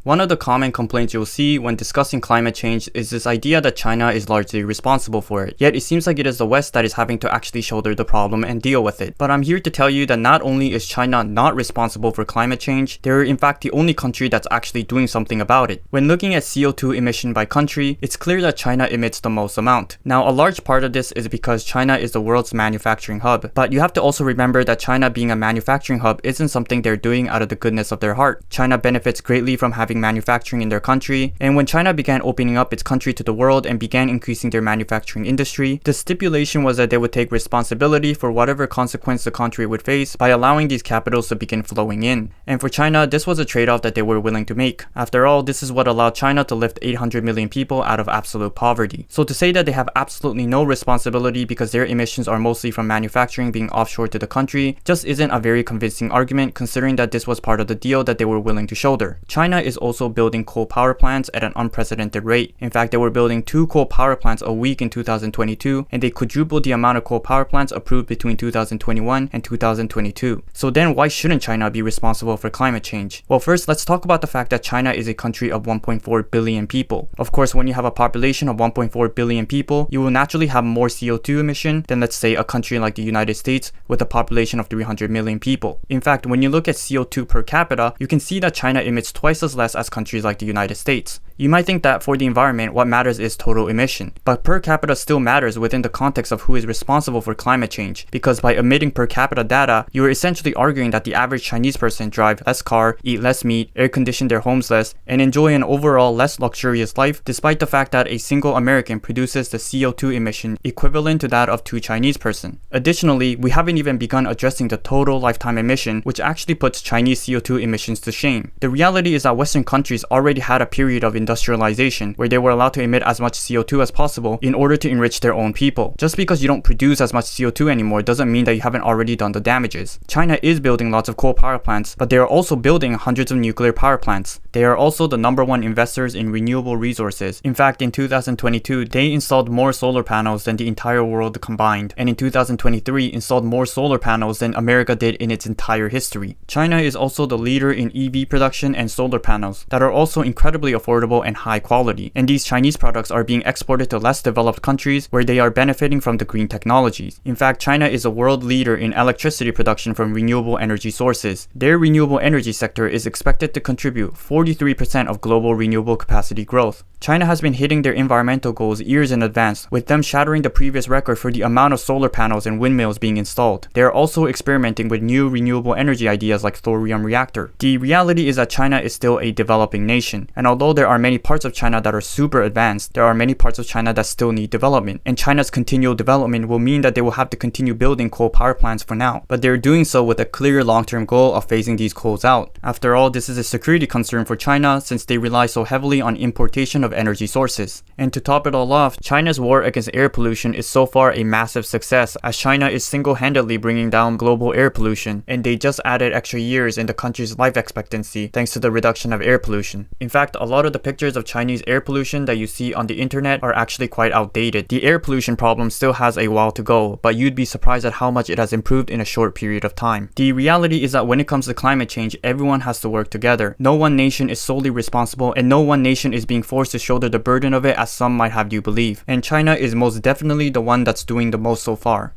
One of the common complaints you'll see when discussing climate change is this idea that China is largely responsible for it, yet it seems like it is the West that is having to actually shoulder the problem and deal with it. But I'm here to tell you that not only is China not responsible for climate change, they're in fact the only country that's actually doing something about it. When looking at CO2 emission by country, it's clear that China emits the most amount. Now, a large part of this is because China is the world's manufacturing hub, but you have to also remember that China being a manufacturing hub isn't something they're doing out of the goodness of their heart. China benefits greatly from having manufacturing in their country, and when China began opening up its country to the world and began increasing their manufacturing industry, the stipulation was that they would take responsibility for whatever consequence the country would face by allowing these capitals to begin flowing in. And for China, this was a trade-off that they were willing to make. After all, this is what allowed China to lift 800 million people out of absolute poverty. So to say that they have absolutely no responsibility because their emissions are mostly from manufacturing being offshore to the country just isn't a very convincing argument, considering that this was part of the deal that they were willing to shoulder. China is also building coal power plants at an unprecedented rate. In fact, they were building 2 coal power plants a week in 2022, and they quadrupled the amount of coal power plants approved between 2021 and 2022. So then why shouldn't China be responsible for climate change? Well, first, let's talk about the fact that China is a country of 1.4 billion people. Of course, when you have a population of 1.4 billion people, you will naturally have more CO2 emission than, let's say, a country like the United States with a population of 300 million people. In fact, when you look at CO2 per capita, you can see that China emits twice as less as countries like the United States. You might think that for the environment, what matters is total emission, but per capita still matters within the context of who is responsible for climate change, because by omitting per capita data, you are essentially arguing that the average Chinese person drive less car, eat less meat, air condition their homes less, and enjoy an overall less luxurious life, despite the fact that a single American produces the CO2 emission equivalent to that of 2 Chinese person. Additionally, we haven't even begun addressing the total lifetime emission, which actually puts Chinese CO2 emissions to shame. The reality is that Western countries already had a period of industrialization where they were allowed to emit as much CO2 as possible in order to enrich their own people. Just because you don't produce as much CO2 anymore doesn't mean that you haven't already done the damages. China is building lots of coal power plants, but they are also building hundreds of nuclear power plants. They are also the #1 investors in renewable resources. In fact, in 2022, they installed more solar panels than the entire world combined, and in 2023 installed more solar panels than America did in its entire history. China is also the leader in EV production and solar panels that are also incredibly affordable and high quality, and these Chinese products are being exported to less developed countries where they are benefiting from the green technologies. In fact, China is a world leader in electricity production from renewable energy sources. Their renewable energy sector is expected to contribute 43% of global renewable capacity growth. China has been hitting their environmental goals years in advance, with them shattering the previous record for the amount of solar panels and windmills being installed. They are also experimenting with new renewable energy ideas like thorium reactor. The reality is that China is still a developing nation, and although there are many parts of China that are super advanced, there are many parts of China that still need development, and China's continual development will mean that they will have to continue building coal power plants for now, but they're doing so with a clear long-term goal of phasing these coals out. After all, this is a security concern for China since they rely so heavily on importation of energy sources. And to top it all off, China's war against air pollution is so far a massive success, as China is single-handedly bringing down global air pollution, and they just added extra years in the country's life expectancy thanks to the reduction of air pollution. In fact, a lot of the pictures of Chinese air pollution that you see on the internet are actually quite outdated. The air pollution problem still has a while to go, but you'd be surprised at how much it has improved in a short period of time. The reality is that when it comes to climate change, everyone has to work together. No one nation is solely responsible, and no one nation is being forced to shoulder the burden of it as some might have you believe. And China is most definitely the one that's doing the most so far.